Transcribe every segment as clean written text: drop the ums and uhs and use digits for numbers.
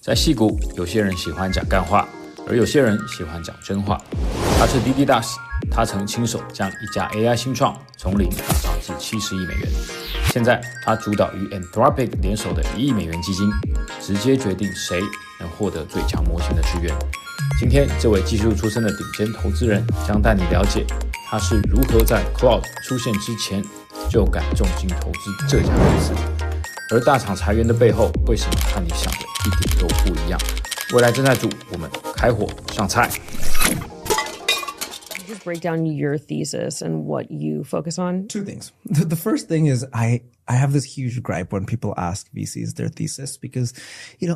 在矽谷，有些人喜欢讲干话，而有些人喜欢讲真话。他是Deedy大使，他曾亲手将一家 AI 新创从零打造至70亿美元。现在他主导与 Anthropic 联手的1亿美元基金，直接决定谁能获得最强模型的支援。今天，这位技术出身的顶尖投资人将带你了解他是如何在 Cloud 出现之前就敢重金投资这家公司，而大厂裁员的背后为什么和你想的一点都不一样？未来正在煮，我们开火上菜。Just break down your thesis and what you focus on. Two things. The first thing is I have this huge gripe when people ask VCs their thesis because,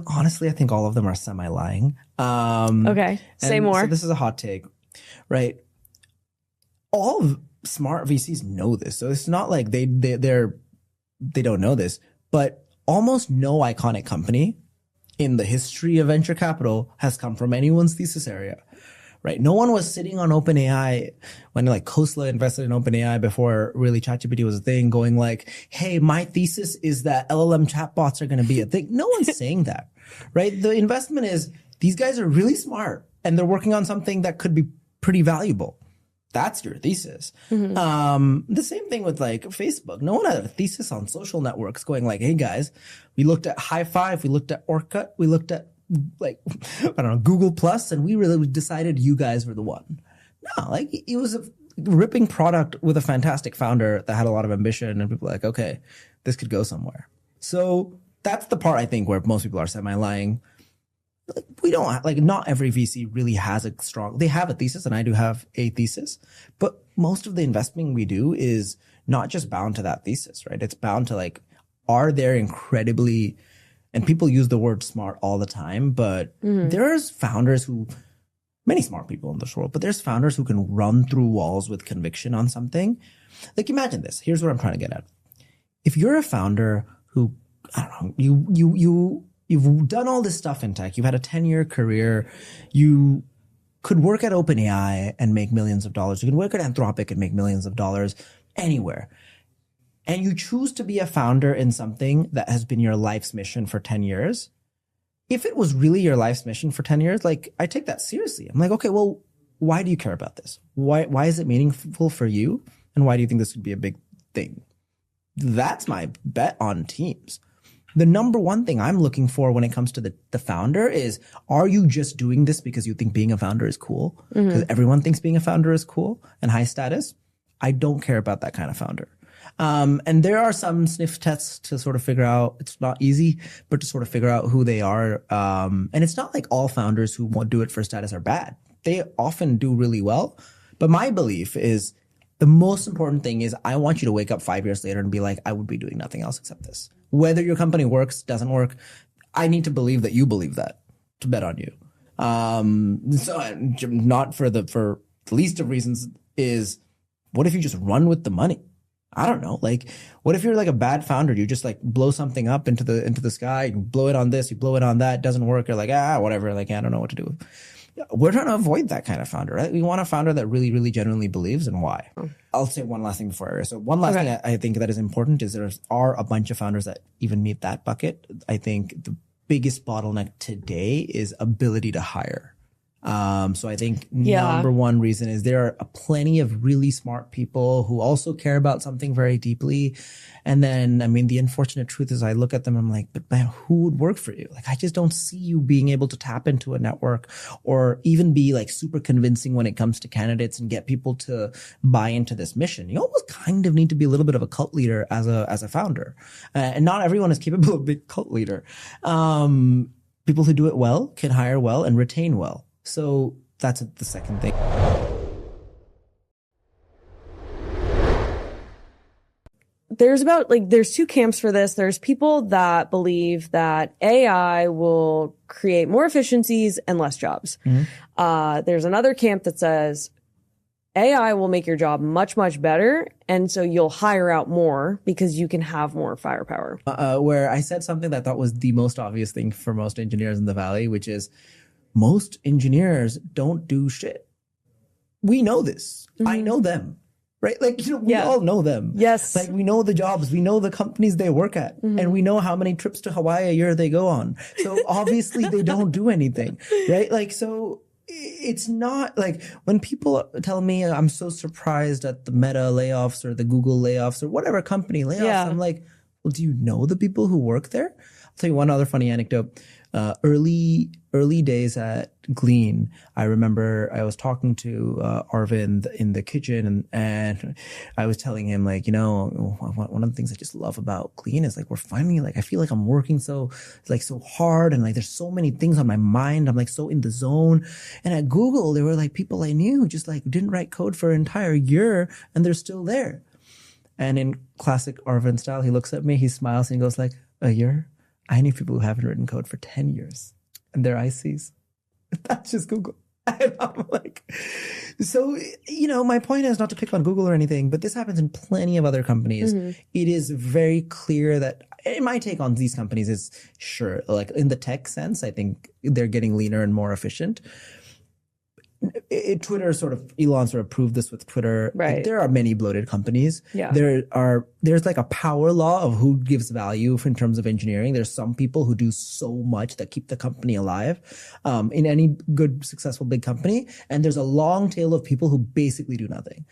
honestly, I think all of them are semi-lying. Okay, say more. So this is a hot take, right? All of smart VCs know this, so it's not like they don't know this. But almost no iconic company in the history of venture capital has come from anyone's thesis area, right? No one was sitting on OpenAI when like Khosla invested in OpenAI before really ChatGPT was a thing going like, hey, my thesis is that LLM chatbots are going to be a thing. No one's saying that, right? The investment is these guys are really smart and they're working on something that could be pretty valuable. That's your thesis. Mm-hmm. The same thing with like Facebook. No one had a thesis on social networks going like, hey guys, we looked at High Five, we looked at Orkut, we looked at like, Google Plus, and we really decided you guys were the one. No, like it was a ripping product with a fantastic founder that had a lot of ambition and people were like, okay, this could go somewhere. So that's the part I think where most people are semi-lying. Like we don't like not every VC really has they have a thesis, and I do have a thesis, but most of the investing we do is not just bound to that thesis, right? It's bound to like, are there incredibly, and people use the word smart all the time, but there's founders many smart people in this world, but there's founders who can run through walls with conviction on something. Like imagine this. Here's what I'm trying to get at. If you're a founder who, I don't know, you've done all this stuff in tech. You've had a 10-year career. You could work at OpenAI and make millions of dollars. You can work at Anthropic and make millions of dollars anywhere. And you choose to be a founder in something that has been your life's mission for 10 years. If it was really your life's mission for 10 years, like I take that seriously. I'm like, okay, well, why do you care about this? Why is it meaningful for you? And why do you think this could be a big thing? That's my bet on teams. The number one thing I'm looking for when it comes to the founder is, are you just doing this because you think being a founder is cool? Because everyone thinks being a founder is cool and high status. I don't care about that kind of founder. And there are some sniff tests to sort of figure out, it's not easy, but to sort of figure out who they are. And it's not like all founders who do it for status are bad. They often do really well. But my belief is the most important thing is I want you to wake up 5 years later and be like, I would be doing nothing else except this. Whether your company works, doesn't work, I need to believe that you believe that to bet on you. So not for the least of reasons is, what if you just run with the money? I don't know. Like, what if you're like a bad founder? You just like blow something up into the sky, you blow it on this, you blow it on that, doesn't work. You're like, whatever. Like, I don't know what to do. We're trying to avoid that kind of founder, right? We want a founder that really, really genuinely believes, and why. I'll say one last thing before. So one last thing I think that is important is there are a bunch of founders that even meet that bucket. I think the biggest bottleneck today is ability to hire. So I think number one reason is there are plenty of really smart people who also care about something very deeply. And then, I mean, the unfortunate truth is I look at them and I'm like, but man, who would work for you? Like, I just don't see you being able to tap into a network or even be like super convincing when it comes to candidates and get people to buy into this mission. You almost kind of need to be a little bit of a cult leader as a founder. And not everyone is capable of being a cult leader. People who do it well can hire well and retain well. So that's the second thing. There's two camps for this. There's people that believe that AI will create more efficiencies and less jobs. There's another camp that says AI will make your job much, much better. And so you'll hire out more because you can have more firepower. Where I said something that I thought was the most obvious thing for most engineers in the Valley, which is most engineers don't do shit. We know this. I know them. right? Like, we all know them. Yes. Like, we know the jobs, we know the companies they work at, and we know how many trips to Hawaii a year they go on. So obviously they don't do anything, right? Like, so it's not like when people tell me I'm so surprised at the Meta layoffs or the Google layoffs or whatever company layoffs, I'm like, well, do you know the people who work there? I'll tell you one other funny anecdote. Early days at Glean, I remember I was talking to Arvind in the kitchen, and I was telling him, like, one of the things I just love about Glean is, like, we're finally, like, I feel like I'm working so hard, and, like, there's so many things on my mind. I'm, like, so in the zone. And at Google, there were, like, people I knew who just, like, didn't write code for an entire year, and they're still there. And in classic Arvind style, he looks at me, he smiles, and he goes, like, a year? I knew people who haven't written code for 10 years, and they're ICs. That's just Google. And I'm like, so, my point is not to pick on Google or anything, but this happens in plenty of other companies. It is very clear that my take on these companies is, sure, like, in the tech sense, I think they're getting leaner and more efficient. Twitter Elon sort of proved this with Twitter. Right. Like, there are many bloated companies. Yeah. There's like a power law of who gives value in terms of engineering. There's some people who do so much that keep the company alive, in any good, successful big company. And there's a long tail of people who basically do nothing.